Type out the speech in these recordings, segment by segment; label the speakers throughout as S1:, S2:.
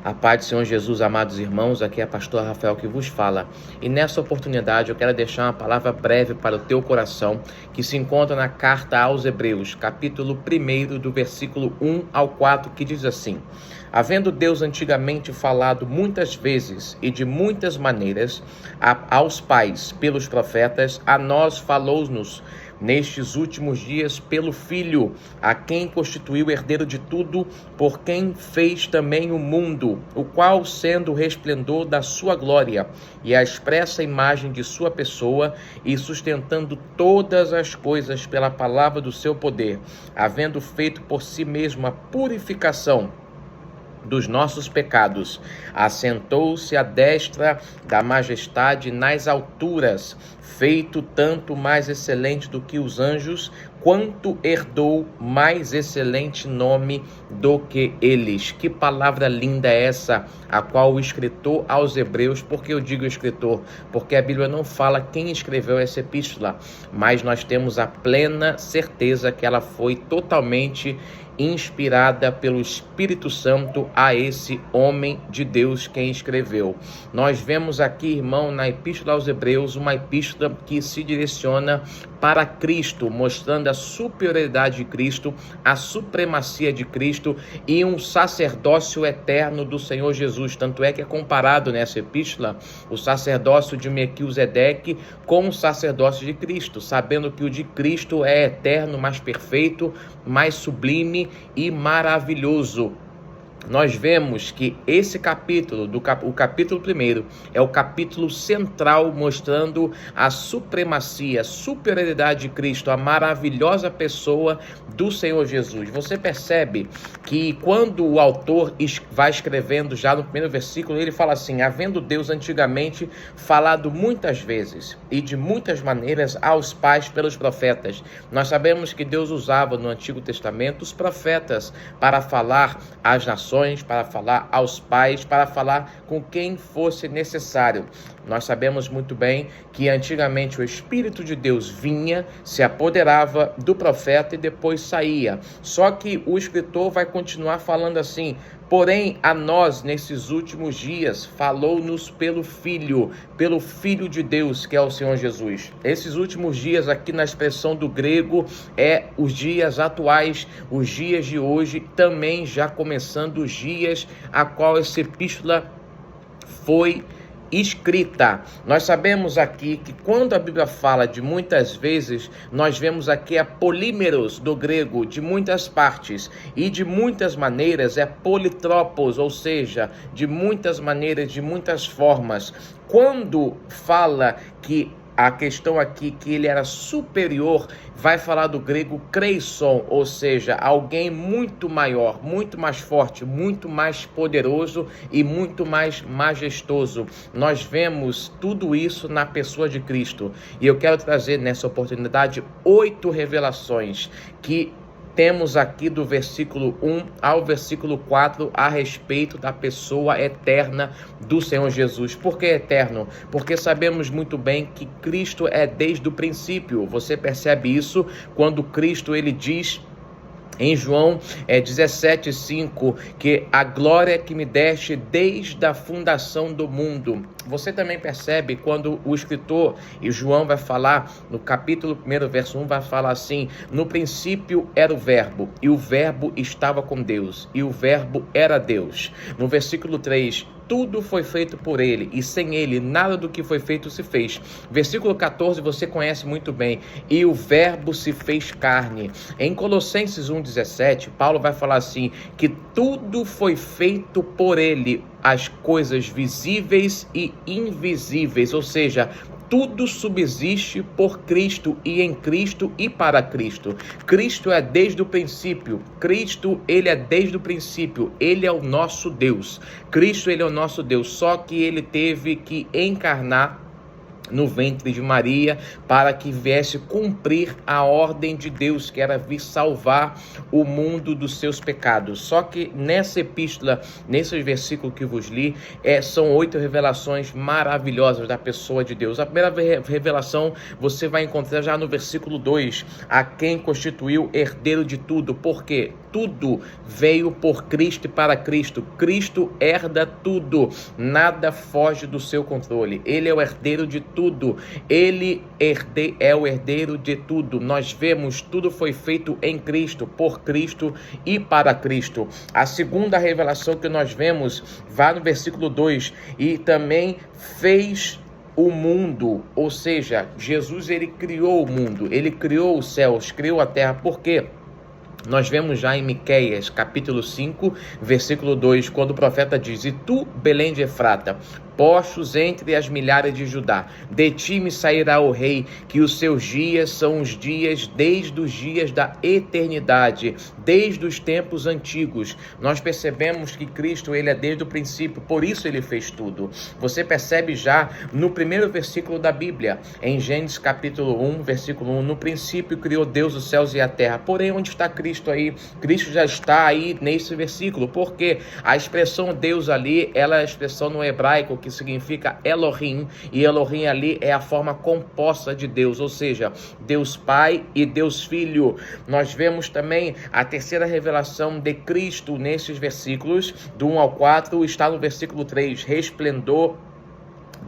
S1: A paz do Senhor Jesus, amados irmãos, aqui é o pastor Rafael que vos fala. E nessa oportunidade eu quero deixar uma palavra breve para o teu coração, que se encontra na carta aos Hebreus, capítulo 1, do versículo 1 ao 4, que diz assim: havendo Deus antigamente falado muitas vezes e de muitas maneiras aos pais pelos profetas, a nós falou-nos nestes últimos dias pelo Filho, a quem constituiu herdeiro de tudo, por quem fez também o mundo, o qual, sendo o resplendor da sua glória e a expressa imagem de sua pessoa, e sustentando todas as coisas pela palavra do seu poder, havendo feito por si mesmo a purificação dos nossos pecados, assentou-se à destra da majestade nas alturas, feito tanto mais excelente do que os anjos, quanto herdou mais excelente nome do que eles. Que palavra linda é essa, a qual o escritor aos Hebreus, porque eu digo escritor? Porque a Bíblia não fala quem escreveu essa epístola, mas nós temos a plena certeza que ela foi totalmente inspirada pelo Espírito Santo a esse homem de Deus quem escreveu. Nós vemos aqui, irmão, na Epístola aos Hebreus, uma epístola que se direciona para Cristo, mostrando a superioridade de Cristo, a supremacia de Cristo e um sacerdócio eterno do Senhor Jesus. Tanto é que é comparado nessa epístola o sacerdócio de Melquisedeque com o sacerdócio de Cristo, sabendo que o de Cristo é eterno, mais perfeito, mais sublime e maravilhoso. Nós vemos que esse capítulo, o capítulo 1, é o capítulo central, mostrando a supremacia, a superioridade de Cristo, a maravilhosa pessoa do Senhor Jesus. Você percebe que quando o autor vai escrevendo já no primeiro versículo, ele fala assim: havendo Deus antigamente falado muitas vezes e de muitas maneiras aos pais pelos profetas. Nós sabemos que Deus usava no Antigo Testamento os profetas para falar às nações, para falar aos pais, para falar com quem fosse necessário. Nós sabemos muito bem que antigamente o Espírito de Deus vinha, se apoderava do profeta e depois saía. Só que o escritor vai continuar falando assim: porém, a nós, nesses últimos dias, falou-nos pelo Filho de Deus, que é o Senhor Jesus. Esses últimos dias, aqui na expressão do grego, é os dias atuais, os dias de hoje, também já começando os dias a qual essa epístola foi escrita. Nós sabemos aqui que quando a Bíblia fala de muitas vezes, nós vemos aqui a polímeros do grego, de muitas partes, e de muitas maneiras é politropos, ou seja, de muitas maneiras, de muitas formas. Quando fala que a questão aqui que ele era superior, vai falar do grego kreison, ou seja, alguém muito maior, muito mais forte, muito mais poderoso e muito mais majestoso. Nós vemos tudo isso na pessoa de Cristo. E eu quero trazer nessa oportunidade 8 revelações que temos aqui do versículo 1 ao versículo 4 a respeito da pessoa eterna do Senhor Jesus. Por que eterno? Porque sabemos muito bem que Cristo é desde o princípio. Você percebe isso quando Cristo ele diz em João 17,5, que a glória que me deste desde a fundação do mundo. Você também percebe quando o escritor, e João vai falar no capítulo 1, verso 1, vai falar assim: no princípio era o verbo, e o verbo estava com Deus, e o verbo era Deus. No versículo 3, tudo foi feito por ele, e sem ele nada do que foi feito se fez. Versículo 14, você conhece muito bem: e o verbo se fez carne. Em Colossenses 1,17, Paulo vai falar assim, que tudo foi feito por ele, as coisas visíveis e invisíveis, ou seja, tudo subsiste por Cristo e em Cristo e para Cristo. Cristo é desde o princípio. Cristo, ele é desde o princípio. Ele é o nosso Deus. Cristo, ele é o nosso Deus. Só que ele teve que encarnar no ventre de Maria, para que viesse cumprir a ordem de Deus, que era vir salvar o mundo dos seus pecados. Só que nessa epístola, nesse versículo que vos li, são 8 revelações maravilhosas da pessoa de Deus. A primeira revelação você vai encontrar já no versículo 2, a quem constituiu herdeiro de tudo. Por quê? tudo veio por Cristo e para Cristo. Cristo herda tudo, nada foge do seu controle. Ele é o herdeiro de tudo, Ele é o herdeiro de tudo. Nós vemos, tudo foi feito em Cristo, por Cristo e para Cristo. A segunda revelação que nós vemos, vai no versículo 2, e também fez o mundo, ou seja, Jesus, ele criou o mundo, ele criou os céus, criou a terra. Por quê? Nós vemos já em Miqueias, capítulo 5, versículo 2, quando o profeta diz: e tu, Belém de Efrata, postos entre as milhares de Judá, de ti me sairá o rei, que os seus dias são os dias desde os dias da eternidade, desde os tempos antigos. Nós percebemos que Cristo, ele é desde o princípio, por isso ele fez tudo. Você percebe já no primeiro versículo da Bíblia, em Gênesis capítulo 1, versículo 1, no princípio criou Deus os céus e a terra. Porém, onde está Cristo aí? Cristo já está aí nesse versículo, porque a expressão Deus ali, ela é a expressão no hebraico que significa Elohim, e Elohim ali é a forma composta de Deus, ou seja, Deus Pai e Deus Filho. Nós vemos também a terceira revelação de Cristo nesses versículos, do 1 ao 4, está no versículo 3, resplendor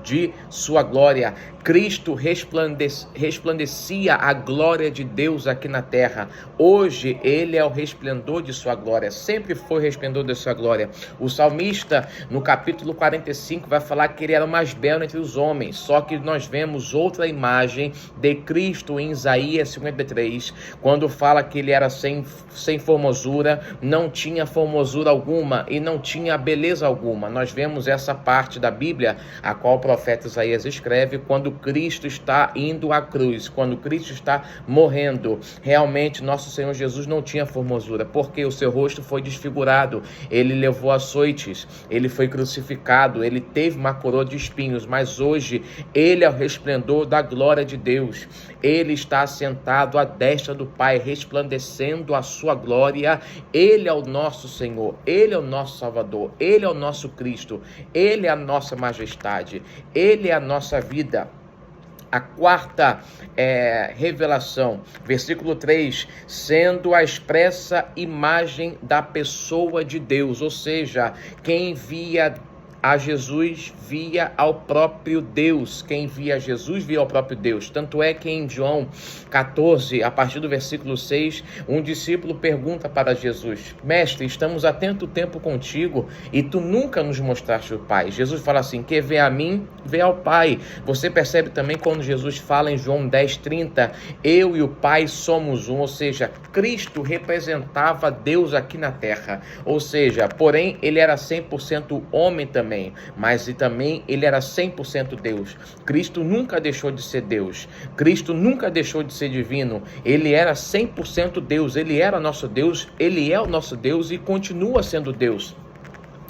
S1: de sua glória. Cristo resplandecia a glória de Deus aqui na terra. Hoje ele é o resplendor de sua glória, sempre foi o resplendor de sua glória. O salmista, no capítulo 45, vai falar que ele era o mais belo entre os homens. Só que nós vemos outra imagem de Cristo em Isaías 53, quando fala que ele era sem formosura, não tinha formosura alguma e não tinha beleza alguma. Nós vemos essa parte da Bíblia, a qual o profeta Isaías escreve, quando Cristo está indo à cruz, quando Cristo está morrendo. Realmente nosso Senhor Jesus não tinha formosura, porque o seu rosto foi desfigurado, ele levou açoites, ele foi crucificado, ele teve uma coroa de espinhos, mas hoje ele é o resplendor da glória de Deus. Ele está sentado à destra do Pai, resplandecendo a sua glória. Ele é o nosso Senhor, ele é o nosso Salvador, ele é o nosso Cristo, ele é a nossa majestade, ele é a nossa vida. A quarta revelação, versículo 3, sendo a expressa imagem da pessoa de Deus, ou seja, quem via a Jesus via ao próprio Deus. Quem via Jesus via ao próprio Deus. Tanto é que em João 14, a partir do versículo 6, um discípulo pergunta para Jesus: mestre, estamos há tanto tempo contigo e tu nunca nos mostraste o Pai. Jesus fala assim: quem vê a mim, vê ao Pai. Você percebe também quando Jesus fala em João 10:30, eu e o Pai somos um, ou seja, Cristo representava Deus aqui na terra, ou seja, porém ele era 100% homem também, mas e também ele era 100% Deus. Cristo nunca deixou de ser Deus, Cristo nunca deixou de ser divino, ele era 100% Deus, ele era nosso Deus, ele é o nosso Deus e continua sendo Deus.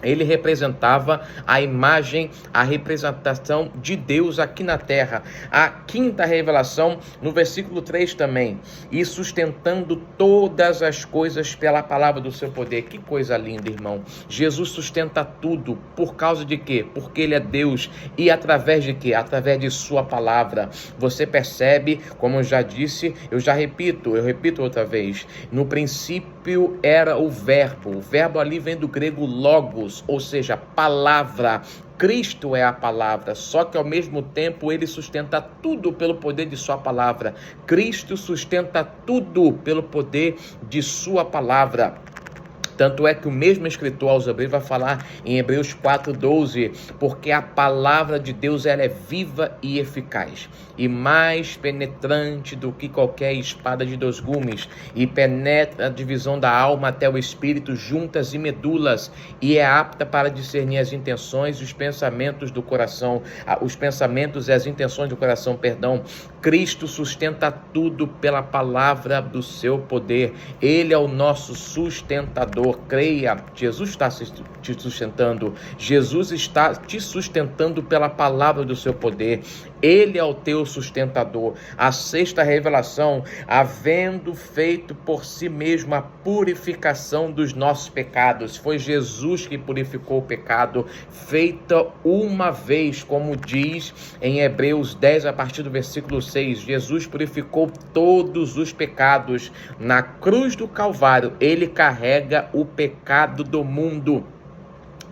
S1: Ele representava a imagem, a representação de Deus aqui na terra. A quinta revelação, no versículo 3 também, e sustentando todas as coisas pela palavra do seu poder. Que coisa linda, irmão. Jesus sustenta tudo. Por causa de quê? Porque ele é Deus. E através de quê? Através de sua palavra. Você percebe, como eu já disse, eu repito outra vez. No princípio era o verbo. O verbo ali vem do grego logos, ou seja, palavra. Cristo é a palavra, só que ao mesmo tempo ele sustenta tudo pelo poder de sua palavra. Cristo sustenta tudo pelo poder de sua palavra. Tanto é que o mesmo escritor aos Hebreus vai falar em Hebreus 4:12, porque a palavra de Deus ela é viva e eficaz, e mais penetrante do que qualquer espada de 2 gumes, e penetra a divisão da alma até o espírito, juntas e medulas, e é apta para discernir as intenções e os pensamentos do coração, os pensamentos e as intenções do coração, perdão. Cristo sustenta tudo pela palavra do seu poder. Ele é o nosso sustentador. Creia, Jesus está te sustentando. Jesus está te sustentando pela palavra do seu poder. Ele é o teu sustentador. A sexta revelação, havendo feito por si mesmo a purificação dos nossos pecados. Foi Jesus que purificou o pecado, feita uma vez, como diz em Hebreus 10, a partir do versículo 6. Jesus purificou todos os pecados. Na cruz do Calvário, ele carrega o pecado do mundo.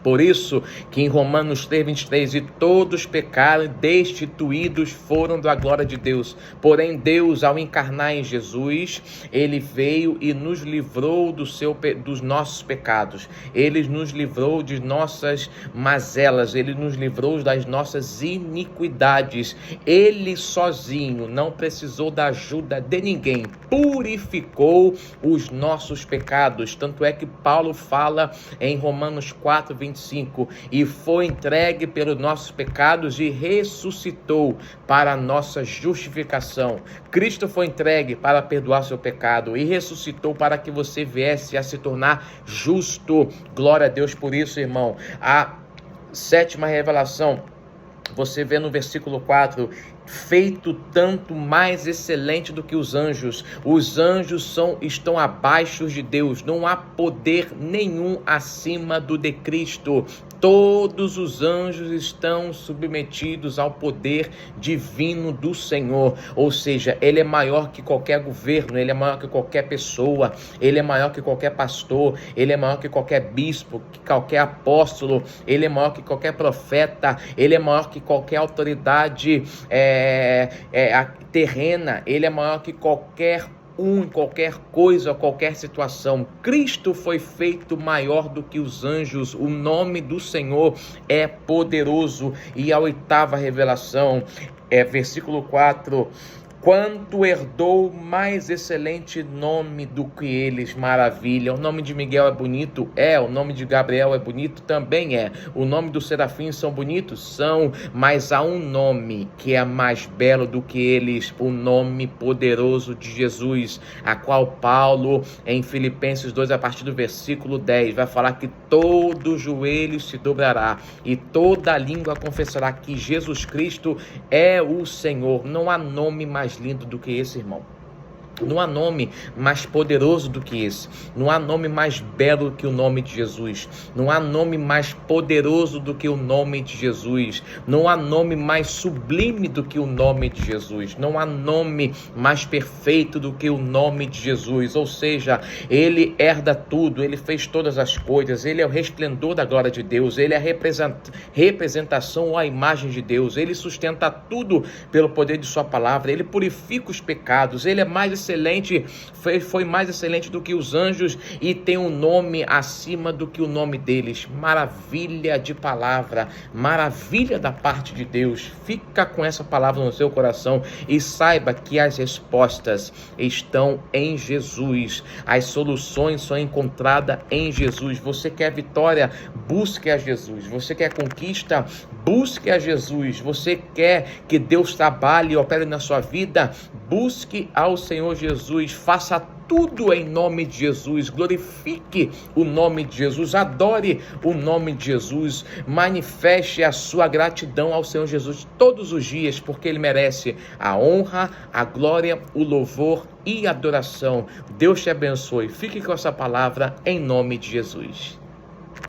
S1: Por isso que em Romanos 3:23, e todos pecaram e destituídos foram da glória de Deus. Porém Deus, ao encarnar em Jesus, ele veio e nos livrou dos nossos pecados. Ele nos livrou de nossas mazelas, ele nos livrou das nossas iniquidades. Ele sozinho não precisou da ajuda de ninguém, purificou os nossos pecados. Tanto é que Paulo fala em Romanos 4:25, e foi entregue pelos nossos pecados e ressuscitou para a nossa justificação. Cristo foi entregue para perdoar seu pecado e ressuscitou para que você viesse a se tornar justo. Glória a Deus por isso, irmão. A sétima revelação, você vê no versículo 4, feito tanto mais excelente do que os anjos. Os anjos estão abaixo de Deus. Não há poder nenhum acima do de Cristo. Todos os anjos estão submetidos ao poder divino do Senhor. Ou seja, ele é maior que qualquer governo, ele é maior que qualquer pessoa, ele é maior que qualquer pastor, ele é maior que qualquer bispo, que qualquer apóstolo, ele é maior que qualquer profeta, ele é maior que qualquer autoridade terrena, ele é maior que qualquer coisa, qualquer situação. Cristo foi feito maior do que os anjos. O nome do Senhor é poderoso. E a oitava revelação versículo 4, quanto herdou mais excelente nome do que eles, maravilha. O nome de Miguel é bonito? É. O nome de Gabriel é bonito? Também é. O nome dos serafins são bonitos? São. Mas há um nome que é mais belo do que eles, o nome poderoso de Jesus, a qual Paulo, em Filipenses 2, a partir do versículo 10, vai falar que todo joelho se dobrará e toda língua confessará que Jesus Cristo é o Senhor. Não há nome mais lindo do que esse, irmão. Não há nome mais poderoso do que esse. Não há nome mais belo do que o nome de Jesus. Não há nome mais poderoso do que o nome de Jesus. Não há nome mais sublime do que o nome de Jesus. Não há nome mais perfeito do que o nome de Jesus. Ou seja, ele herda tudo, ele fez todas as coisas, ele é o resplendor da glória de Deus, ele é a representação ou a imagem de Deus, ele sustenta tudo pelo poder de sua palavra, ele purifica os pecados, ele é mais excelente, foi mais excelente do que os anjos e tem um nome acima do que o nome deles. Maravilha de palavra, maravilha da parte de Deus. Fica com essa palavra no seu coração e saiba que as respostas estão em Jesus. As soluções são encontradas em Jesus. Você quer vitória? Busque a Jesus. Você quer conquista? Busque a Jesus. Você quer que Deus trabalhe e opere na sua vida? Busque ao Senhor Jesus. Faça tudo em nome de Jesus, glorifique o nome de Jesus, adore o nome de Jesus, manifeste a sua gratidão ao Senhor Jesus todos os dias, porque Ele merece a honra, a glória, o louvor e a adoração. Deus te abençoe. Fique com essa palavra em nome de Jesus.